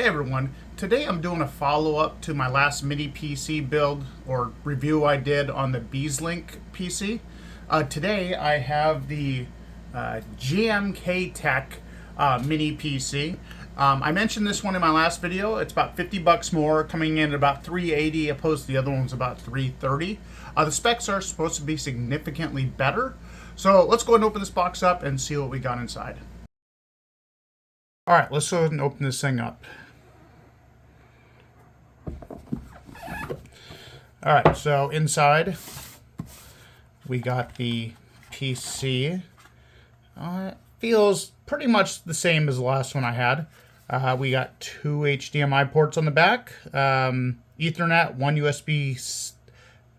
Hey everyone, today I'm doing a follow-up to my last mini PC build or review I did on the BeesLink PC. Today I have the GMKtec mini PC. I mentioned this one in my last video. It's about 50 bucks more, coming in at about 380 opposed to the other one's about 330. The specs are supposed to be significantly better. So let's go ahead and open this box up and see what we got inside. All right, let's go ahead and open this thing up. All right, so inside we got the PC. It feels pretty much the same as the last one I had. We got two HDMI ports on the back, Ethernet, one USB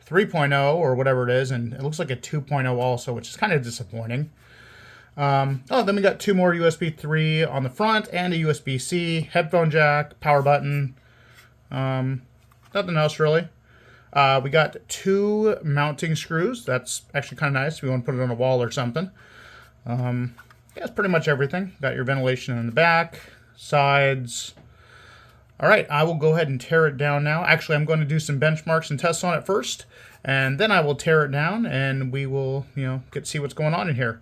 3.0 or whatever it is, and it looks like a 2.0 also, which is kind of disappointing. Then we got two more USB 3 on the front and a USB-C, headphone jack, power button. Nothing else really. We got two mounting screws. That's actually kind of nice if you want to put it on a wall or something. Yeah, that's pretty much everything. Got your ventilation in the back, sides. All right, I will go ahead and tear it down now. Actually, I'm going to do some benchmarks and tests on it first, and then I will tear it down and we will, get to see what's going on in here.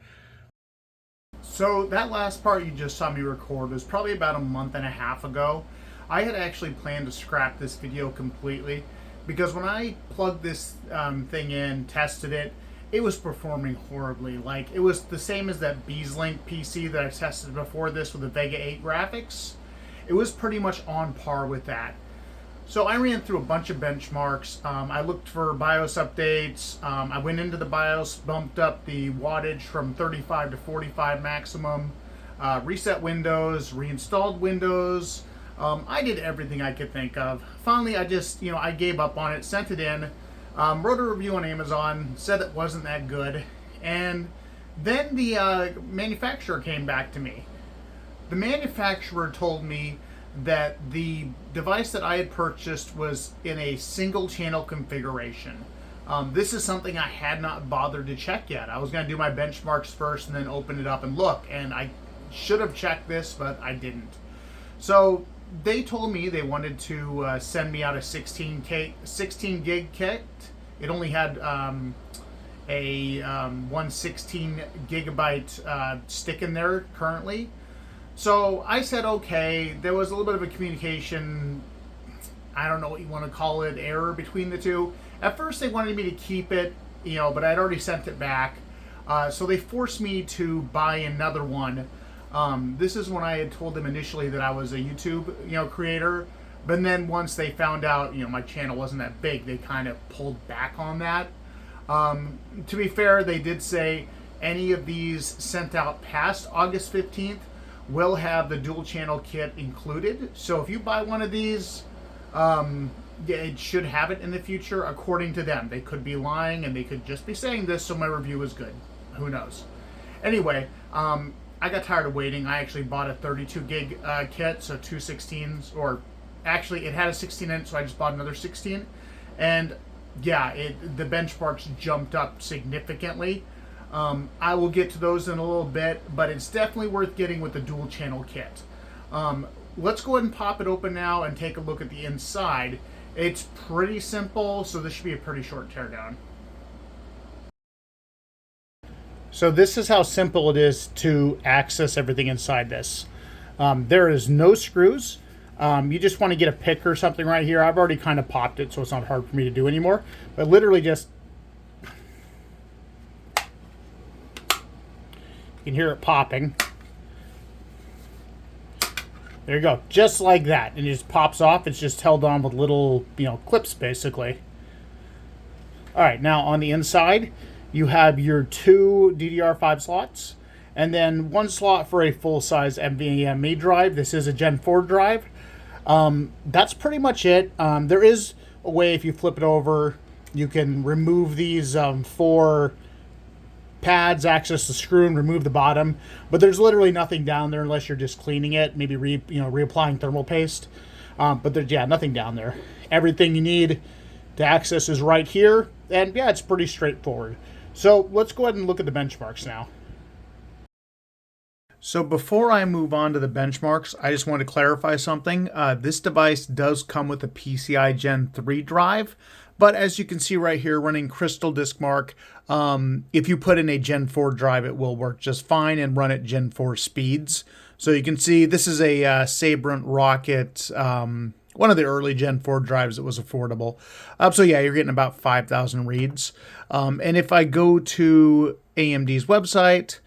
So that last part you just saw me record was probably about a month and a half ago. I had actually planned to scrap this video completely because when I plugged this thing in, tested it, it was performing horribly. Like, it was the same as that BeesLink PC that I tested before this with the Vega 8 graphics. It was pretty much on par with that. So I ran through a bunch of benchmarks. I looked for BIOS updates. I went into the BIOS, bumped up the wattage from 35 to 45 maximum, reset Windows, reinstalled Windows. I did everything I could think of. Finally, I just, I gave up on it, sent it in, wrote a review on Amazon, said it wasn't that good, and then the manufacturer came back to me. The manufacturer told me that the device that I had purchased was in a single channel configuration. This is something I had not bothered to check yet. I was going to do my benchmarks first and then open it up and look, and I should have checked this, but I didn't. So they told me they wanted to send me out a 16 gig kit. It only had a 116 gigabyte stick in there currently. So I said, okay. There was a little bit of a communication, I don't know what you want to call it, error between the two. At first they wanted me to keep it, but I'd already sent it back. So they forced me to buy another one. This is when I had told them initially that I was a YouTube, creator. But then once they found out, my channel wasn't that big, they kind of pulled back on that. To be fair, they did say any of these sent out past August 15th will have the dual channel kit included. So if you buy one of these, it should have it in the future, according to them. They could be lying and they could just be saying this so my review is good. Who knows? Anyway, I got tired of waiting. I actually bought a 32 gig kit, so two 16s, or actually it had a 16 in it, so I just bought another 16. And yeah, the benchmarks jumped up significantly. I will get to those in a little bit, but it's definitely worth getting with the dual channel kit. Let's go ahead and pop it open now and take a look at the inside. It's pretty simple, so this should be a pretty short teardown. So this is how simple it is to access everything inside this. There is no screws. You just want to get a pick or something right here. I've already kind of popped it, so it's not hard for me to do anymore. But literally just, you can hear it popping. There you go, just like that. And it just pops off. It's just held on with little, clips basically. All right, now on the inside, you have your two DDR5 slots, and then one slot for a full-size NVMe drive. This is a Gen 4 drive. That's pretty much it. There is a way, if you flip it over, you can remove these four pads, access the screw, and remove the bottom. But there's literally nothing down there unless you're just cleaning it, maybe reapplying thermal paste. But there's nothing down there. Everything you need to access is right here, and yeah, it's pretty straightforward. So let's go ahead and look at the benchmarks now. So before I move on to the benchmarks, I just want to clarify something. This device does come with a PCI Gen 3 drive, but as you can see right here, running Crystal Disk Mark, if you put in a Gen 4 drive, it will work just fine and run at Gen 4 speeds. So you can see this is a Sabrent Rocket, one of the early Gen 4 drives that was affordable. So yeah, you're getting about 5,000 reads. And if I go to AMD's website,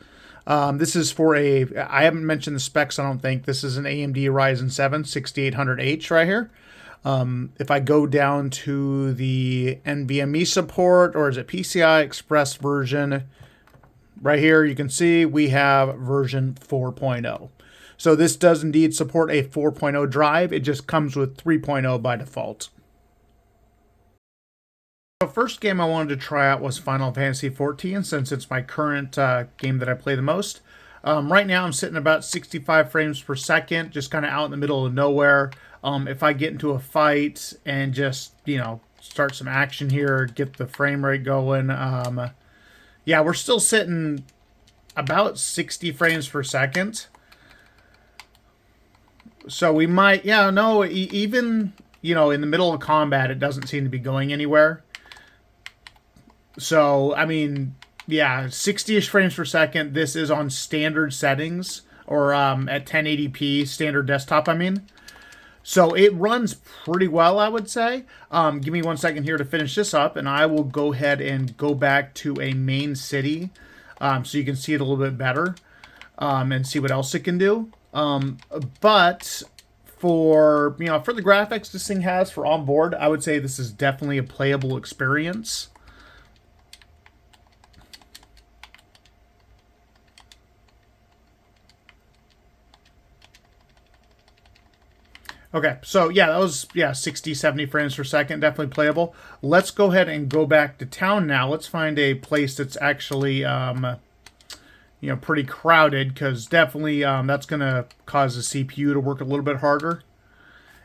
this is for I haven't mentioned the specs, I don't think. This is an AMD Ryzen 7 6800H right here. If I go down to the NVMe support, or is it PCI Express version, right here you can see we have version 4.0. So this does indeed support a 4.0 drive. It just comes with 3.0 by default. The first game I wanted to try out was Final Fantasy XIV, since it's my current game that I play the most. Right now I'm sitting about 65 frames per second, just kind of out in the middle of nowhere. If I get into a fight and just, start some action here, get the frame rate going, yeah, we're still sitting about 60 frames per second. So we might, even, in the middle of combat, it doesn't seem to be going anywhere. So, I mean, yeah, 60-ish frames per second. This is on standard settings, or at 1080p, standard desktop, I mean. So it runs pretty well, I would say. Give me 1 second here to finish this up, and I will go ahead and go back to a main city so you can see it a little bit better and see what else it can do. But for the graphics this thing has for on board, I would say this is definitely a playable experience. Okay, so yeah, that was 60, 70 frames per second, definitely playable. Let's go ahead and go back to town now. Let's find a place that's actually pretty crowded, because definitely that's going to cause the CPU to work a little bit harder.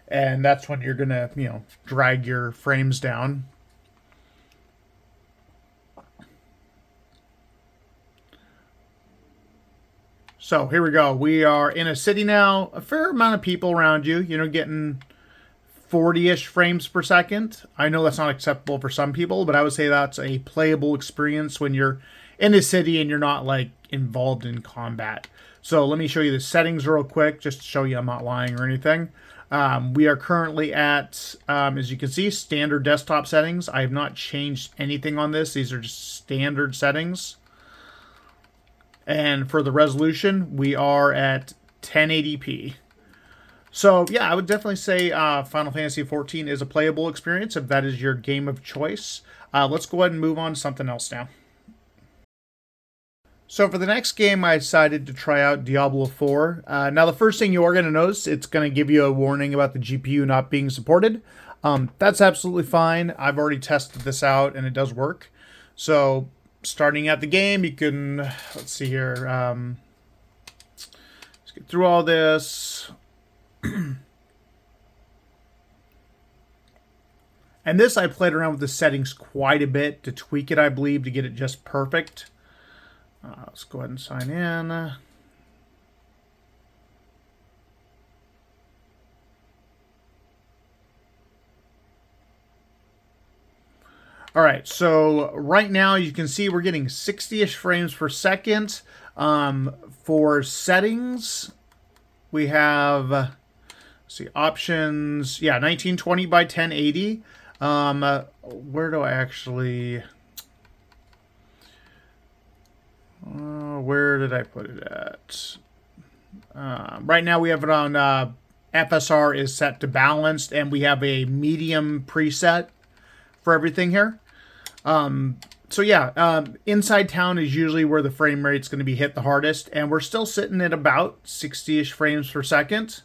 And that's when you're going to, drag your frames down. So here we go. We are in a city now. A fair amount of people around you, getting 40-ish frames per second. I know that's not acceptable for some people, but I would say that's a playable experience when you're in a city and you're not involved in combat. So let me show you the settings real quick, just to show you I'm not lying or anything. We are currently at, as you can see, standard desktop settings. I have not changed anything on this. These are just standard settings. And for the resolution, we are at 1080p. So yeah, I would definitely say Final Fantasy XIV is a playable experience if that is your game of choice. Let's go ahead and move on to something else now. So for the next game, I decided to try out Diablo 4. Now, the first thing you are going to notice, it's going to give you a warning about the GPU not being supported. That's absolutely fine. I've already tested this out, and it does work. So starting at the game, you can, let's see here. Let's get through all this. And this, I played around with the settings quite a bit to tweak it, I believe, to get it just perfect. Let's go ahead and sign in. All right, so right now you can see we're getting 60-ish frames per second. For settings, we have, let's see, options, 1920 by 1080. Where do I actually... where did I put it at? Right now we have it on FSR is set to balanced, and we have a medium preset for everything here. So yeah, inside town is usually where the frame rate's going to be hit the hardest, and we're still sitting at about 60-ish frames per second.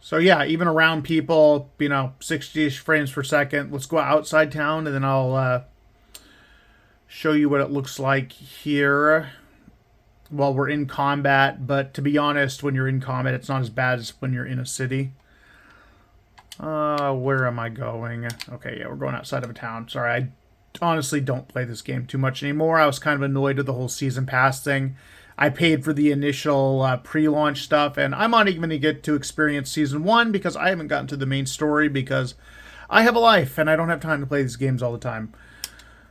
So yeah, even around people, 60-ish frames per second. Let's go outside town, and then I'll show you what it looks like here while we're in combat. But to be honest, when you're in combat, it's not as bad as when you're in a city. Where am I going? Okay, yeah, we're going outside of a town. Sorry, honestly don't play this game too much anymore. I was kind of annoyed with the whole season pass thing. I paid for the initial pre-launch stuff, and I'm not even going to get to experience season 1 because I haven't gotten to the main story because I have a life and I don't have time to play these games all the time.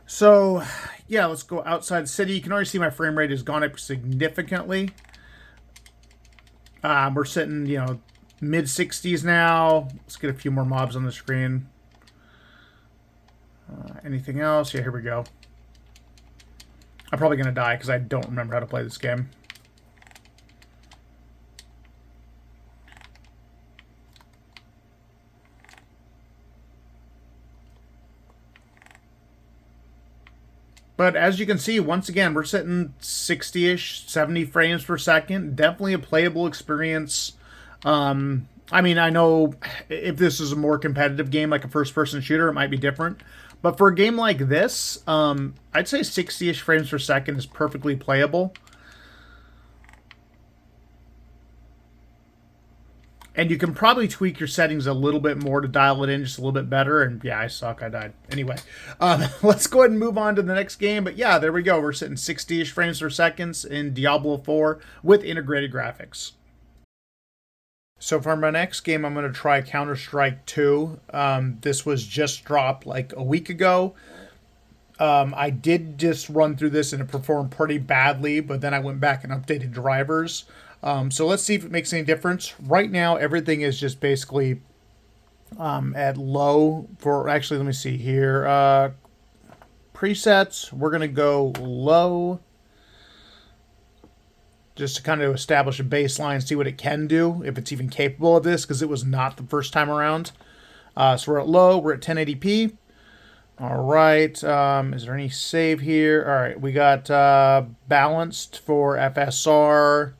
So, yeah, let's go outside the city. You can already see my frame rate has gone up significantly. We're sitting, mid 60s now. Let's get a few more mobs on the screen. Anything else? Yeah, here we go. I'm probably going to die because I don't remember how to play this game. But as you can see, once again, we're sitting 60-ish, 70 frames per second. Definitely a playable experience. I mean, I know if this is a more competitive game, like a first-person shooter, it might be different. But for a game like this, I'd say 60-ish frames per second is perfectly playable. And you can probably tweak your settings a little bit more to dial it in just a little bit better. And yeah, I suck. I died. Anyway, let's go ahead and move on to the next game. But yeah, there we go. We're sitting 60-ish frames per second in Diablo 4 with integrated graphics. So for my next game, I'm going to try Counter-Strike 2. This was just dropped like a week ago. I did just run through this and it performed pretty badly, but then I went back and updated drivers. So let's see if it makes any difference. Right now, everything is just basically at low for, actually, let me see here. Presets, we're going to go low just to kind of establish a baseline, see what it can do, if it's even capable of this, because it was not the first time around. So we're at low, we're at 1080p. All right, is there any save here? All right, we got balanced for FSR.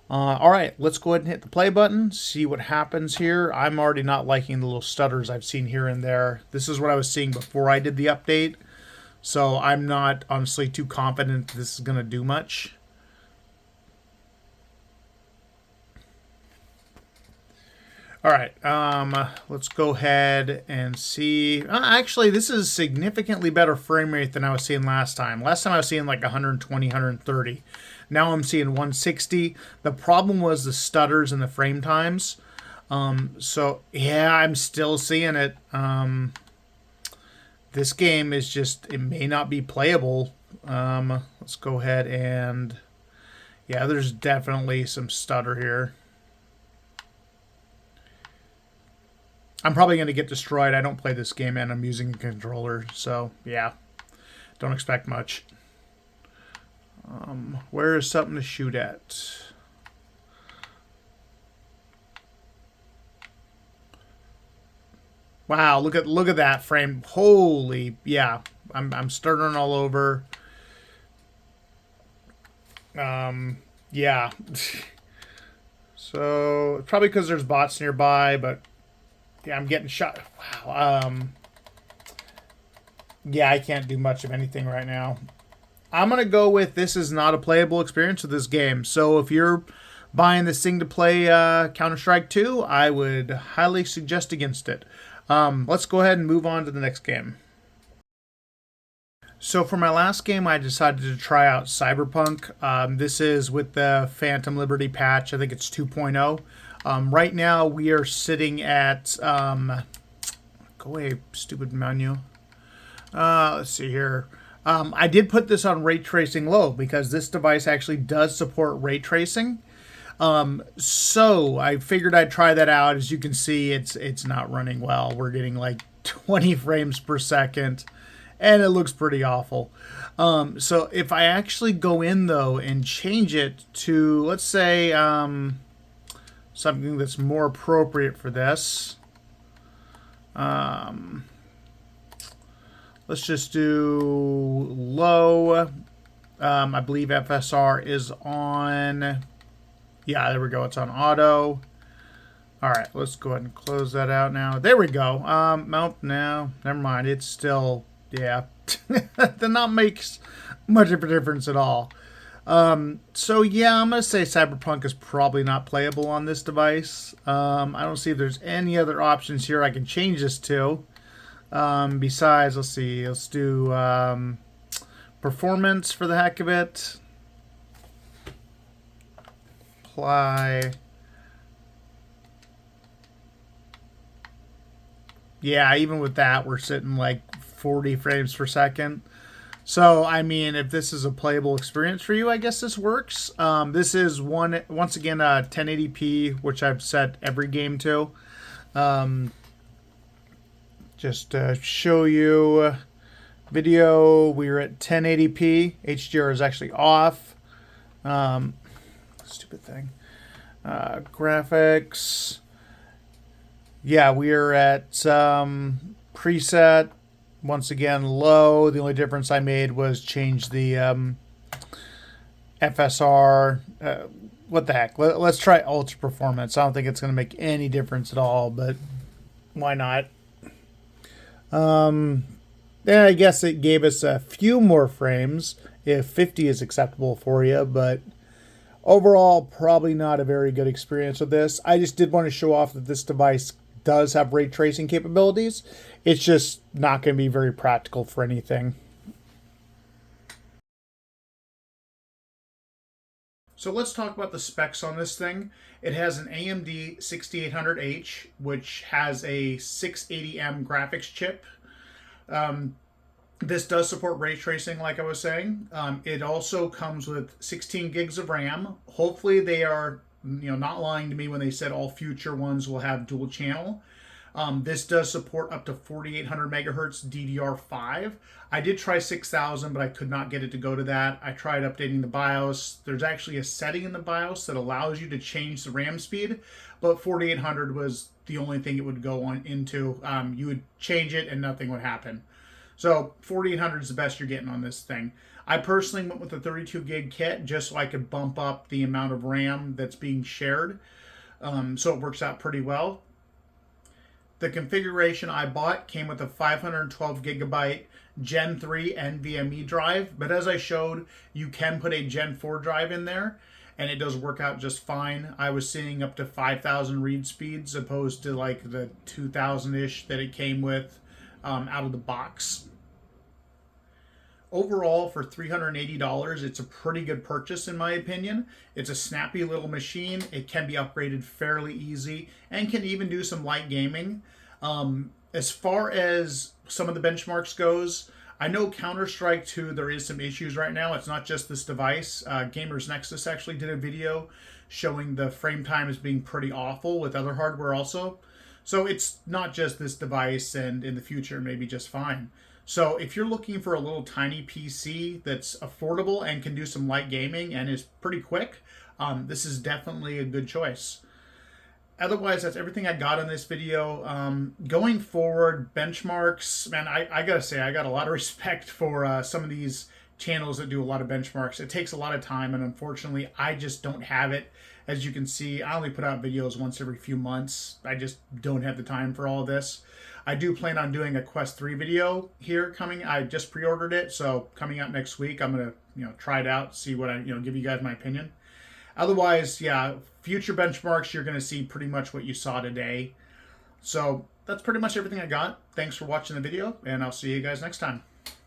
All right, let's go ahead and hit the play button, see what happens here. I'm already not liking the little stutters I've seen here and there. This is what I was seeing before I did the update, so I'm not honestly too confident this is going to do much. All right, let's go ahead and see. Actually, this is significantly better frame rate than I was seeing last time. Last time I was seeing like 120, 130. Now I'm seeing 160. The problem was the stutters and the frame times. So, yeah, I'm still seeing it. This game is just, it may not be playable. Let's go ahead and, yeah, there's definitely some stutter here. I'm probably going to get destroyed. I don't play this game and I'm using a controller. So, yeah, don't expect much. Where is something to shoot at? Wow, look at that frame. Holy, yeah. I'm stuttering all over. Yeah. So, probably because there's bots nearby, but yeah, I'm getting shot. Wow. Yeah, I can't do much of anything right now. I'm going to go with this is not a playable experience with this game. So if you're buying this thing to play Counter-Strike 2, I would highly suggest against it. Let's go ahead and move on to the next game. So for my last game, I decided to try out Cyberpunk. This is with the Phantom Liberty patch. I think it's 2.0. Right now, we are sitting at... go away, stupid menu. Let's see here. I did put this on ray tracing low because this device actually does support ray tracing. So I figured I'd try that out. As you can see, it's not running well. We're getting like 20 frames per second, and it looks pretty awful. So if I actually go in, though, and change it to, let's say, something that's more appropriate for this. Let's just do low. I believe FSR is on. Yeah, there we go. It's on auto. All right, let's go ahead and close that out now. There we go. Nope, no, never mind. It's still, yeah. That not makes much of a difference at all. So yeah, I'm going to say Cyberpunk is probably not playable on this device. I don't see if there's any other options here I can change this to. Besides, let's see, let's do performance for the heck of it. Apply. Yeah, even with that, we're sitting like 40 frames per second. So, I mean, if this is a playable experience for you, I guess this works. This is once again 1080p, which I've set every game to. Just to show you video, we're at 1080p. HDR is actually off. Stupid thing. Graphics. Yeah, we are at preset. Once again, low. The only difference I made was change the FSR. What the heck? Let's try ultra performance. I don't think it's going to make any difference at all, but why not? Yeah, I guess it gave us a few more frames if 50 is acceptable for you, but overall, probably not a very good experience with this. I just did want to show off that this device does have ray tracing capabilities. It's just not going to be very practical for anything. So let's talk about the specs on this thing. It has an AMD 6800H, which has a 680M graphics chip. This does support ray tracing, like I was saying. It also comes with 16 gigs of RAM. Hopefully they are not lying to me when they said all future ones will have dual channel. This does support up to 4800 megahertz DDR5. I did try 6000, but I could not get it to go to that. I tried updating the BIOS. There's actually a setting in the BIOS that allows you to change the RAM speed, but 4800 was the only thing it would go on into. You would change it and nothing would happen. So 4800 is the best you're getting on this thing. I personally went with the 32 gig kit just so I could bump up the amount of RAM that's being shared. So it works out pretty well. The configuration I bought came with a 512 gigabyte Gen 3 NVMe drive, but as I showed, you can put a Gen 4 drive in there, and it does work out just fine. I was seeing up to 5,000 read speeds opposed to like the 2,000-ish that it came with out of the box. Overall, for $380, it's a pretty good purchase in my opinion. It's a snappy little machine. It can be upgraded fairly easy and can even do some light gaming. As far as some of the benchmarks goes, I know Counter-Strike 2, there is some issues right now. It's not just this device. Gamers Nexus actually did a video showing the frame time as being pretty awful with other hardware also. So it's not just this device, and in the future maybe just fine. So if you're looking for a little tiny PC that's affordable and can do some light gaming and is pretty quick, this is definitely a good choice. Otherwise, that's everything I got in this video. Going forward, benchmarks, man, I gotta say, I got a lot of respect for some of these channels that do a lot of benchmarks. It takes a lot of time, and unfortunately, I just don't have it. As you can see, I only put out videos once every few months. I just don't have the time for all of this. I do plan on doing a Quest 3 video here coming. I just pre-ordered it, so coming out next week, I'm gonna try it out, see what give you guys my opinion. Otherwise, yeah, future benchmarks, you're gonna see pretty much what you saw today. So that's pretty much everything I got. Thanks for watching the video, and I'll see you guys next time.